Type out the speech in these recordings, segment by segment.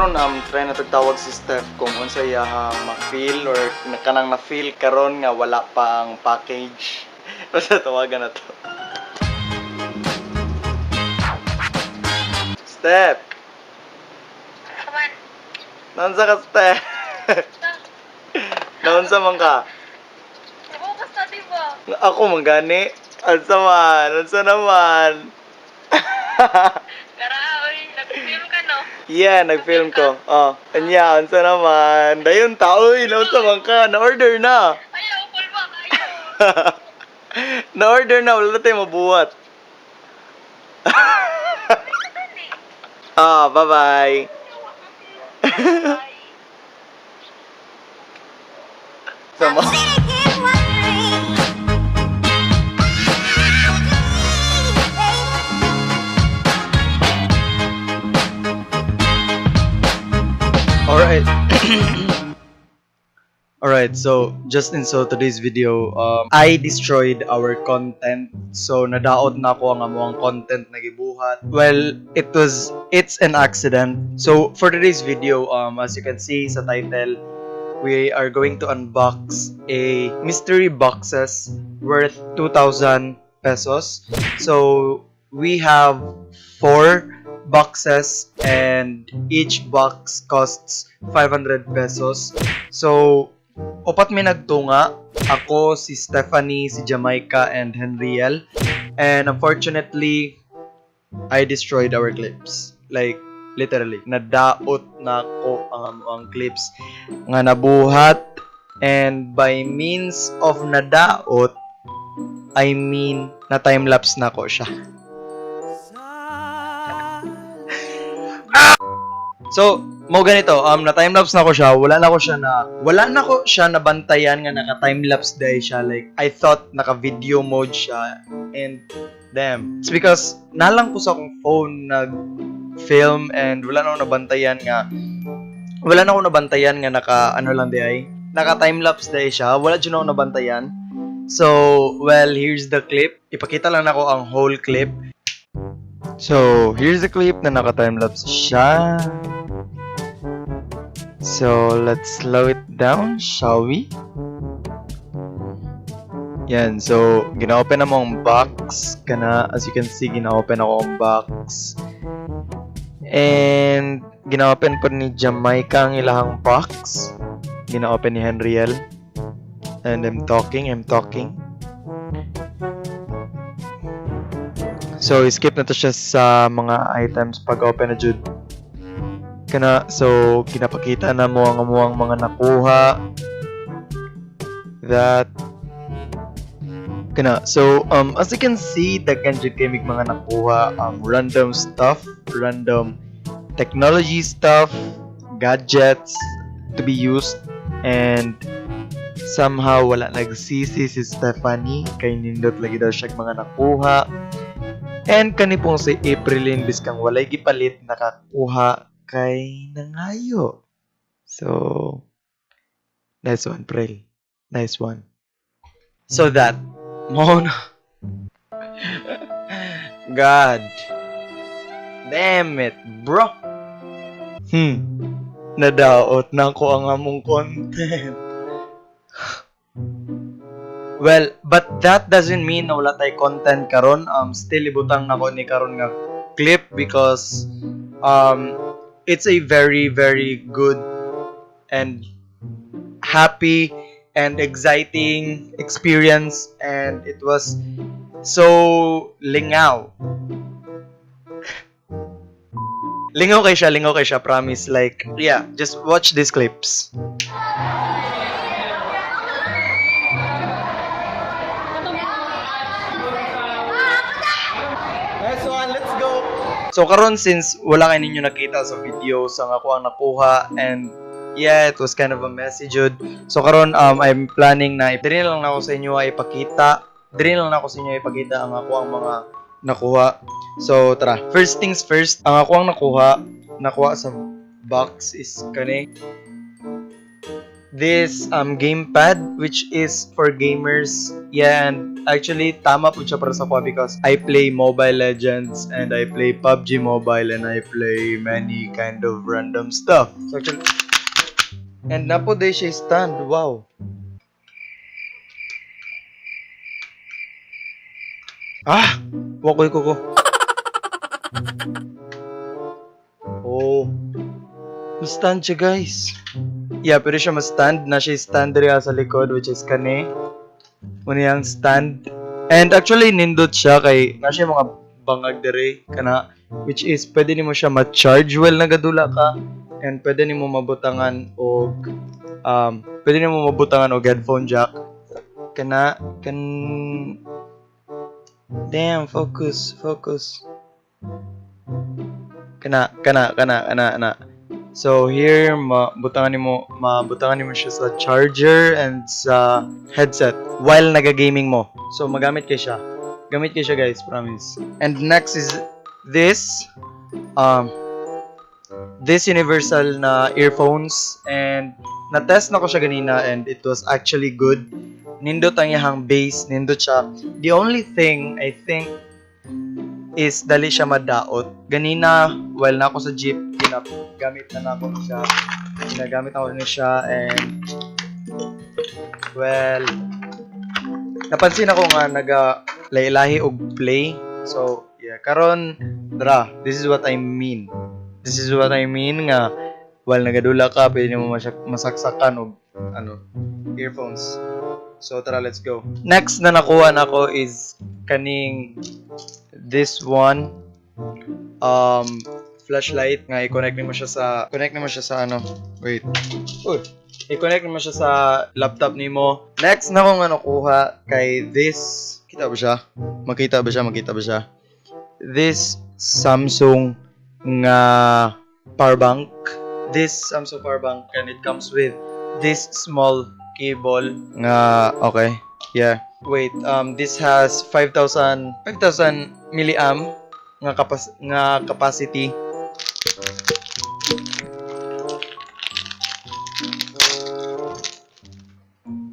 karon try na tagtawag si Steph kung unsa iyang ma-feel or kanang na-feel karon nga wala pa ang package. Basta tawagan na to. Steph. Kaman. Naunsa ka, Steph? Naunsa man ka? Nabukas na, diba? Ako manggani. Unsa naman? Karaoy, nag-film ka, no? Yeah, nag-film ko. Oh, anya, unsa naman? Dayon taoy, naunsa man ka? Na-order na. Ayaw, pulba kayo. Na-order na, wala na tayo mabuhat. Ah, bye-bye. Bye. Sama. Alright. Alright, so today's video, I destroyed our content. So nadaot na ako ang amuang content na gibuhat. Well, it's an accident. So for today's video, as you can see sa title, we are going to unbox a mystery boxes worth 2,000 pesos. So we have 4 boxes and each box costs 500 pesos. So upat mi nagtunga, ako, si Stephanie, si Jamaica, and Henriel. And unfortunately, I destroyed our clips. Like, literally, nadaot na ko ang clips nga nabuhat. And by means of nadaot, I mean na time-lapse na ko siya. So, mo ganito, na time-lapse na ko siya, wala na ko siya nabantayan nga naka-time-lapse dahil siya. Like, I thought naka-video mode siya. And, damn. It's because, nalang ko sa akong phone nag-film and wala na ako nabantayan nga naka-time-lapse dahil siya. Wala dyan ako nabantayan. So, well, here's the clip. Ipakita lang ako ang whole clip. So, here's the clip na naka-time-lapse siya. So, let's slow it down, shall we? Yan, so, gina-open na mo ang box. As you can see, gina-open ako ang box. And, gina-open po ni Jamaica ang ilahang box. Gina-open ni Henriel. And I'm talking. So, skip na to siya sa mga items pag-open na jud. So, ginapakita na mo ang amuang mga nakuha. So, as you can see, daghan jud kay mig mga nakuha, random stuff, random technology stuff, gadgets to be used, and somehow wala nagsisi si Stephanie kay nindot lagi daw siya mga nakuha. And kani pong si Aprilin biskang walay gipalit nakakuha kay nangayo. So, nice one, Prel. Nice one. So that, Mona. God. Damn it, bro. Nadaot na ko ang among content. Well, but that doesn't mean na wala tay content karon. Still ibutang nako ni karon nga clip because it's a very, very good and happy and exciting experience, and it was so lingaw. Lingaw kay siya, promise. Like, yeah, just watch these clips. Next one, let's go. So karon, since wala kayo ninyo nakita sa video sa ako ang nakuha, and yeah, it was kind of a message. So karon, I'm planning na diri lang ako sa inyo ipakita ang ako ang mga nakuha. So tara, first things first, ang ako ang nakuha sa box is kani this gamepad which is for gamers. Yeah, and actually tama po siya para sa ko because I play Mobile Legends and I play PUBG Mobile and I play many kind of random stuff. So actually, and napo day siya stand. Wow. Ah, wakoy ko. Oh, stand siya guys. Yeah, pero siya mas-stand. Na siya stand diri sa likod, which is kani. Muna yung stand. And actually, nindot siya kay na siya mga bangag diri kana, which is pwede nimo siya ma-charge well nagadula ka, and pwede nimo mabutangan og headphone jack. Damn, focus. Kana. So here mabutangan nimo siya sa charger and sa headset while naga-gaming mo. So magamit kay siya. Gamit kay siya guys, promise. And next is this this universal na earphones, and na-test na ko siya ganina and it was actually good. Nindot ang iyang bass, nindot siya. The only thing I think is dali siya madaot. Ganina, while na ako sa jeep, ginagamit na ako niya and well, napansin ako nga naga-lahi og play. So, yeah, karon this is what I mean. Nga while nagadula ka, pwede mo masaksakan og earphones. So, tara, let's go. Next na nakuha nako is kaning this one flashlight nga i-connect mo siya sa i-connect mo siya sa laptop nimo. Next na ko nga nakuha kay this, makita ba siya this Samsung nga power bank. And it comes with this small cable nga okay. Yeah. Wait, this has 5,000 milliamp nga capacity.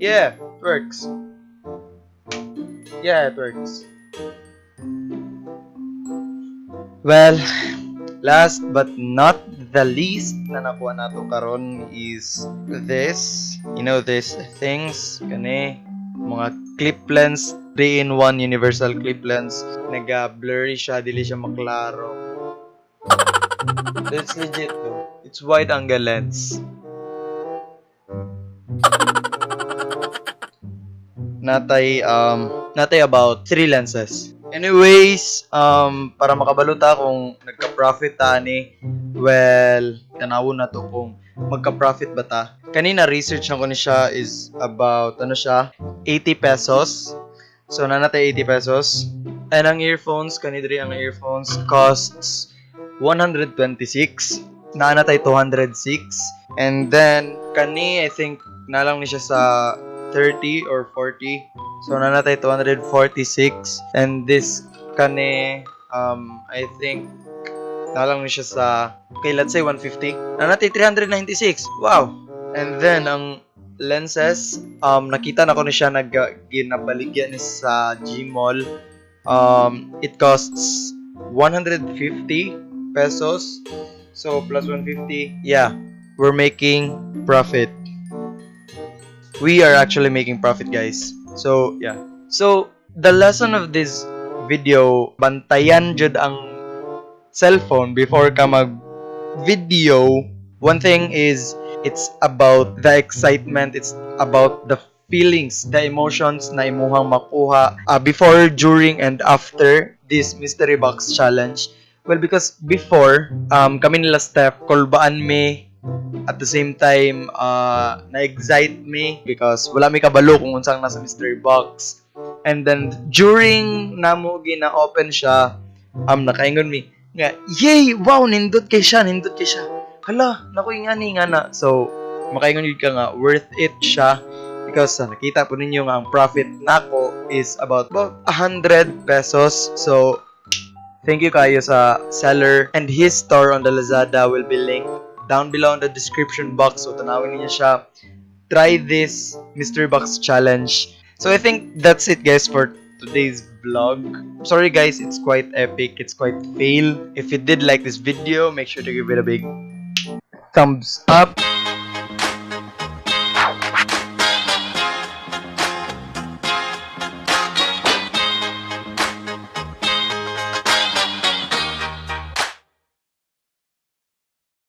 Yeah, it works. Well, last but not the least na nakuha nato karon is this. You know these things, kani mga clip lens, 3-in-1 universal clip lens. Naga-blurry siya, dili siya maklaro. That's legit though. It's wide angle lens. Natay about 3 lenses. Anyways, para makabaluta kung nagka-profit ta ni, well, tanawon na to kung magka-profit ba ta. Kanina research na ko ni siya is about 80 pesos. So nanatay 80 pesos. And ang earphones, kanidri ang earphones costs 126. Nanatay 206. And then kani I think nalang ni siya sa 30 or 40. So nanatay 246, and this kani I think nalang ni siya sa let's say 150. Nanatay 396. Wow. And then ang lenses nakita na ko ni siya ginabaligyan ni sa Gmall. It costs 150 pesos. So plus 150. Yeah, we're making profit. We are actually making profit, guys. So, yeah. So, the lesson of this video, bantayan jud ang cellphone before ka mag-video. One thing is, it's about the excitement, it's about the feelings, the emotions na imuhang makuha before, during, and after this mystery box challenge. Well, because before, kami nila Steph, kulbaan me, at the same time, na-excite me because wala may kabalo kung unsang nasa mystery box. And then, during namo gina-open siya, nakaingon mi nga, yay! Wow! Nindot kay siya! Hala! Naku, nga na. So, makaingon yun ka nga, worth it siya because nakita po ninyo nga ang profit nako is about 100 pesos. So, thank you kayo sa seller, and his store on the Lazada will be linked down below in the description box. So, tanawin niyo siya. try this mystery box challenge. So I think that's it, guys, for today's vlog. Sorry guys, it's quite epic, it's quite fail. If you did like this video, make sure to give it a big thumbs up.